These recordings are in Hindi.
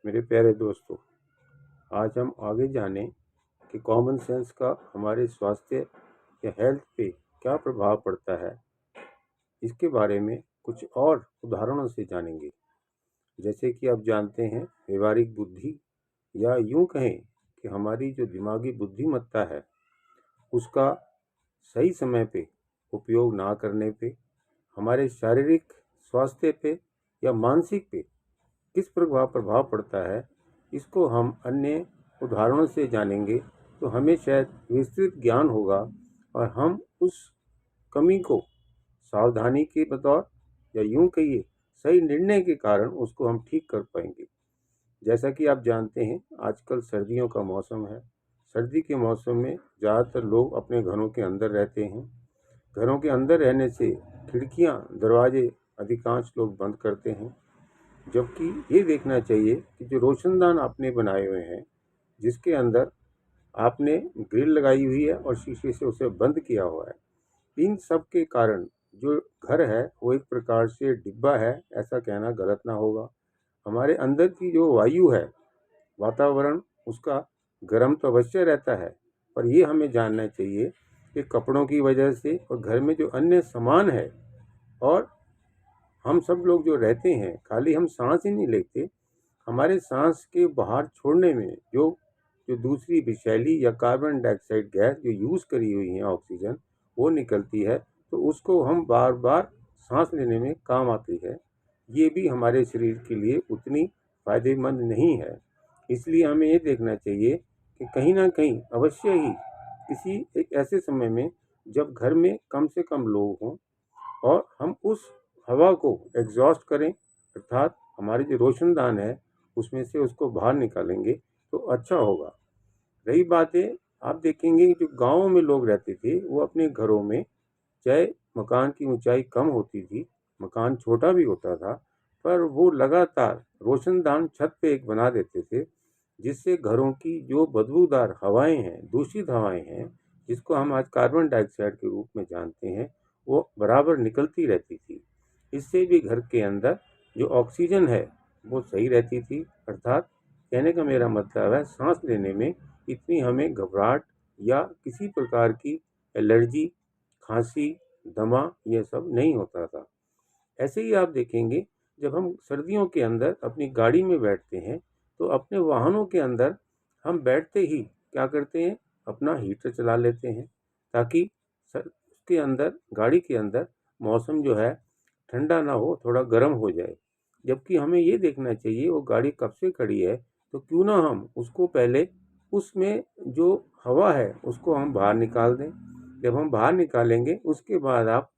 मेरे प्यारे दोस्तों, आज हम आगे जाने कि कॉमन सेंस का हमारे स्वास्थ्य या हेल्थ पे क्या प्रभाव पड़ता है। इसके बारे में कुछ और उदाहरणों से जानेंगे। जैसे कि आप जानते हैं, व्यवहारिक बुद्धि या यूं कहें कि हमारी जो दिमागी बुद्धिमत्ता है, उसका सही समय पे उपयोग ना करने पे हमारे शारीरिक स्वास्थ्य पे या मानसिक पे किस प्रभाव पड़ता है, इसको हम अन्य उदाहरणों से जानेंगे तो हमें शायद विस्तृत ज्ञान होगा और हम उस कमी को सावधानी के बतौर या यूं कहिए सही निर्णय के कारण उसको हम ठीक कर पाएंगे। जैसा कि आप जानते हैं, आजकल सर्दियों का मौसम है। सर्दी के मौसम में ज़्यादातर लोग अपने घरों के अंदर रहते हैं। घरों के अंदर रहने से खिड़कियां दरवाजे अधिकांश लोग बंद करते हैं, जबकि ये देखना चाहिए कि जो रोशनदान आपने बनाए हुए हैं, जिसके अंदर आपने ग्रिल लगाई हुई है और शीशे से उसे बंद किया हुआ है, इन सब के कारण जो घर है वो एक प्रकार से डिब्बा है, ऐसा कहना गलत ना होगा। हमारे अंदर की जो वायु है, वातावरण उसका गर्म तो अवश्य रहता है, पर ये हमें जानना चाहिए कि कपड़ों की वजह से और घर में जो अन्य सामान है और हम सब लोग जो रहते हैं, खाली हम सांस ही नहीं लेते, हमारे सांस के बाहर छोड़ने में जो जो दूसरी विषैली या कार्बन डाइऑक्साइड गैस जो यूज़ करी हुई है ऑक्सीजन, वो निकलती है, तो उसको हम बार बार सांस लेने में काम आती है। ये भी हमारे शरीर के लिए उतनी फ़ायदेमंद नहीं है। इसलिए हमें ये देखना चाहिए कि कहीं ना कहीं अवश्य ही किसी एक ऐसे समय में जब घर में कम से कम लोग हों और हम उस हवा को एग्जॉस्ट करें, अर्थात हमारी जो रोशनदान है उसमें से उसको बाहर निकालेंगे तो अच्छा होगा। रही बात है, आप देखेंगे जो गाँव में लोग रहते थे वो अपने घरों में, चाहे मकान की ऊंचाई कम होती थी, मकान छोटा भी होता था, पर वो लगातार रोशनदान छत पे एक बना देते थे, जिससे घरों की जो बदबूदार हवाएं हैं, दूषित हवाएं हैं, जिसको हम आज कार्बन डाइऑक्साइड के रूप में जानते हैं, वो बराबर निकलती रहती थी। इससे भी घर के अंदर जो ऑक्सीजन है वो सही रहती थी। अर्थात कहने का मेरा मतलब है, सांस लेने में इतनी हमें घबराहट या किसी प्रकार की एलर्जी, खांसी, दमा ये सब नहीं होता था। ऐसे ही आप देखेंगे, जब हम सर्दियों के अंदर अपनी गाड़ी में बैठते हैं तो अपने वाहनों के अंदर हम बैठते ही क्या करते हैं, अपना हीटर चला लेते हैं, ताकि उसके अंदर, गाड़ी के अंदर मौसम जो है ठंडा ना हो, थोड़ा गर्म हो जाए। जबकि हमें ये देखना चाहिए वो गाड़ी कब से खड़ी है, तो क्यों ना हम उसको पहले उसमें जो हवा है उसको हम बाहर निकाल दें। जब हम बाहर निकालेंगे उसके बाद आप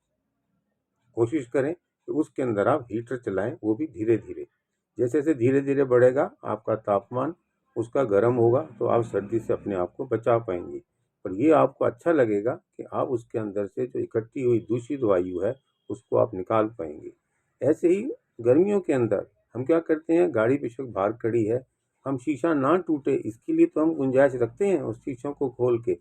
कोशिश करें कि उसके अंदर आप हीटर चलाएं, वो भी धीरे धीरे। जैसे जैसे धीरे धीरे बढ़ेगा आपका तापमान, उसका गर्म होगा, तो आप सर्दी से अपने आप को बचा पाएंगे। और ये आपको अच्छा लगेगा कि आप उसके अंदर से जो इकट्ठी हुई दूषित वायु है उसको आप निकाल पाएंगे। ऐसे ही गर्मियों के अंदर हम क्या करते हैं, गाड़ी बेशक बाहर खड़ी है, हम शीशा ना टूटे इसके लिए तो हम गुंजाइश रखते हैं उस शीशों को खोल के,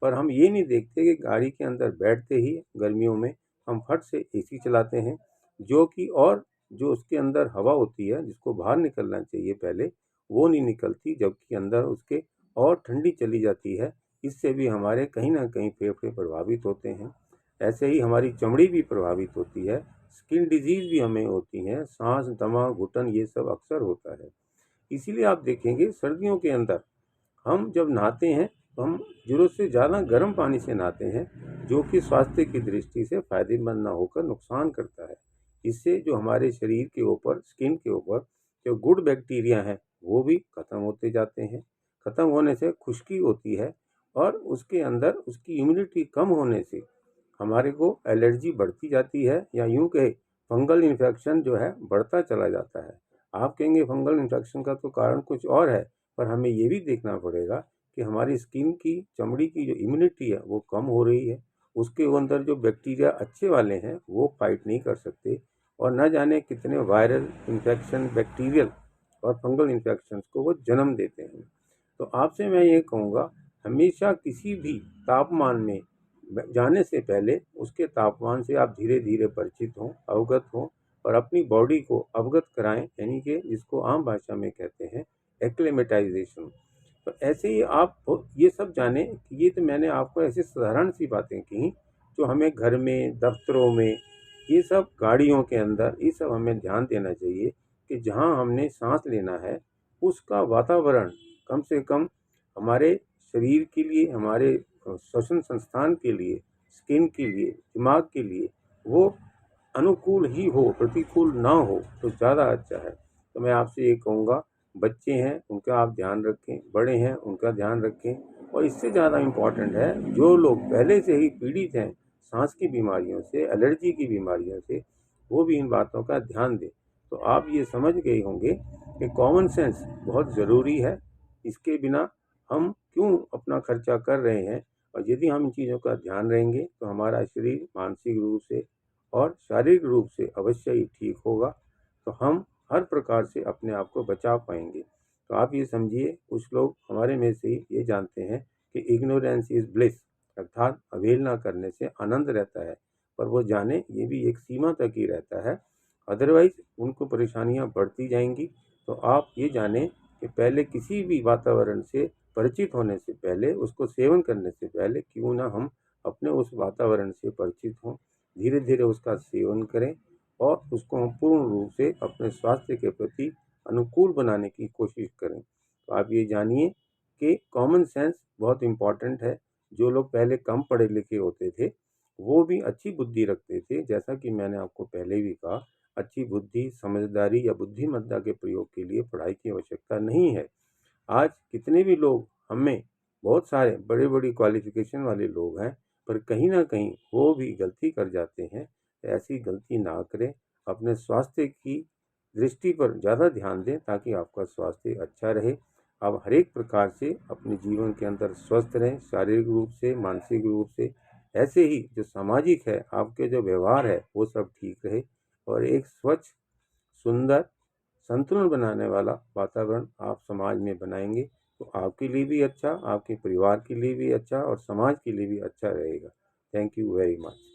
पर हम ये नहीं देखते कि गाड़ी के अंदर बैठते ही गर्मियों में हम फट से एसी चलाते हैं, जो कि और जो उसके अंदर हवा होती है जिसको बाहर निकलना चाहिए पहले, वो नहीं निकलती, जबकि अंदर उसके और ठंडी चली जाती है। इससे भी हमारे कहीं ना कहीं फेफड़े प्रभावित होते हैं। ऐसे ही हमारी चमड़ी भी प्रभावित होती है, स्किन डिजीज भी हमें होती हैं, सांस, दमा, घुटन ये सब अक्सर होता है। इसीलिए आप देखेंगे सर्दियों के अंदर हम जब नहाते हैं तो हम ज़रूरत से ज़्यादा गर्म पानी से नहाते हैं, जो कि स्वास्थ्य की दृष्टि से फ़ायदेमंद ना होकर नुकसान करता है। इससे जो हमारे शरीर के ऊपर, स्किन के ऊपर जो गुड बैक्टीरिया हैं वो भी ख़त्म होते जाते हैं। ख़त्म होने से खुश्की होती है और उसके अंदर उसकी इम्यूनिटी कम होने से हमारे को एलर्जी बढ़ती जाती है, या यूं कहे फंगल इन्फेक्शन जो है बढ़ता चला जाता है। आप कहेंगे फंगल इन्फेक्शन का तो कारण कुछ और है, पर हमें ये भी देखना पड़ेगा कि हमारी स्किन की, चमड़ी की जो इम्यूनिटी है वो कम हो रही है। उसके अंदर जो बैक्टीरिया अच्छे वाले हैं वो फाइट नहीं कर सकते, और न जाने कितने वायरल इन्फेक्शन, बैक्टीरियल और फंगल इन्फेक्शंस को वो जन्म देते हैं। तो आपसे मैं ये कहूँगा, हमेशा किसी भी तापमान में जाने से पहले उसके तापमान से आप धीरे धीरे परिचित हों, अवगत हों, और अपनी बॉडी को अवगत कराएं, यानी कि जिसको आम भाषा में कहते हैं एक्लेमेटाइजेशन। तो ऐसे ही आप ये सब जानें कि ये तो मैंने आपको ऐसी साधारण सी बातें की जो हमें घर में, दफ्तरों में, ये सब गाड़ियों के अंदर, ये सब हमें ध्यान देना चाहिए कि जहाँ हमने सांस लेना है उसका वातावरण कम से कम हमारे शरीर के लिए, हमारे श्वसन संस्थान के लिए, स्किन के लिए, दिमाग के लिए वो अनुकूल ही हो, प्रतिकूल ना हो तो ज़्यादा अच्छा है। तो मैं आपसे ये कहूँगा, बच्चे हैं उनका आप ध्यान रखें, बड़े हैं उनका ध्यान रखें, और इससे ज़्यादा इम्पॉर्टेंट है जो लोग पहले से ही पीड़ित हैं सांस की बीमारियों से, एलर्जी की बीमारियों से, वो भी इन बातों का ध्यान दें। तो आप ये समझ गए होंगे कि कॉमन सेंस बहुत ज़रूरी है। इसके बिना हम क्यों अपना खर्चा कर रहे हैं, और यदि हम इन चीज़ों का ध्यान रहेंगे तो हमारा शरीर मानसिक रूप से और शारीरिक रूप से अवश्य ही ठीक होगा, तो हम हर प्रकार से अपने आप को बचा पाएंगे। तो आप ये समझिए, कुछ लोग हमारे में से ये जानते हैं कि इग्नोरेंस इज़ ब्लिस, अर्थात अवहेलना करने से आनंद रहता है, पर वो जाने ये भी एक सीमा तक ही रहता है, अदरवाइज उनको परेशानियां बढ़ती जाएंगी। तो आप ये जानें कि पहले किसी भी वातावरण से परिचित होने से पहले, उसको सेवन करने से पहले क्यों ना हम अपने उस वातावरण से परिचित हों, धीरे धीरे उसका सेवन करें और उसको हम पूर्ण रूप से अपने स्वास्थ्य के प्रति अनुकूल बनाने की कोशिश करें। तो आप ये जानिए कि कॉमन सेंस बहुत इम्पॉर्टेंट है। जो लोग पहले कम पढ़े लिखे होते थे वो भी अच्छी बुद्धि रखते थे, जैसा कि मैंने आपको पहले भी कहा, अच्छी बुद्धि, समझदारी या बुद्धिमत्ता के प्रयोग के लिए पढ़ाई की आवश्यकता नहीं है। आज कितने भी लोग, हमें बहुत सारे बड़े बड़ी क्वालिफिकेशन वाले लोग हैं, पर कहीं ना कहीं वो भी गलती कर जाते हैं। ऐसी गलती ना करें, अपने स्वास्थ्य की दृष्टि पर ज़्यादा ध्यान दें ताकि आपका स्वास्थ्य अच्छा रहे। आप हर एक प्रकार से अपने जीवन के अंदर स्वस्थ रहें, शारीरिक रूप से, मानसिक रूप से। ऐसे ही जो सामाजिक है, आपके जो व्यवहार है वो सब ठीक रहे, और एक स्वच्छ, सुंदर, संतुलन बनाने वाला वातावरण आप समाज में बनाएंगे तो आपके लिए भी अच्छा, आपके परिवार के लिए भी अच्छा और समाज के लिए भी अच्छा रहेगा। Thank you very much.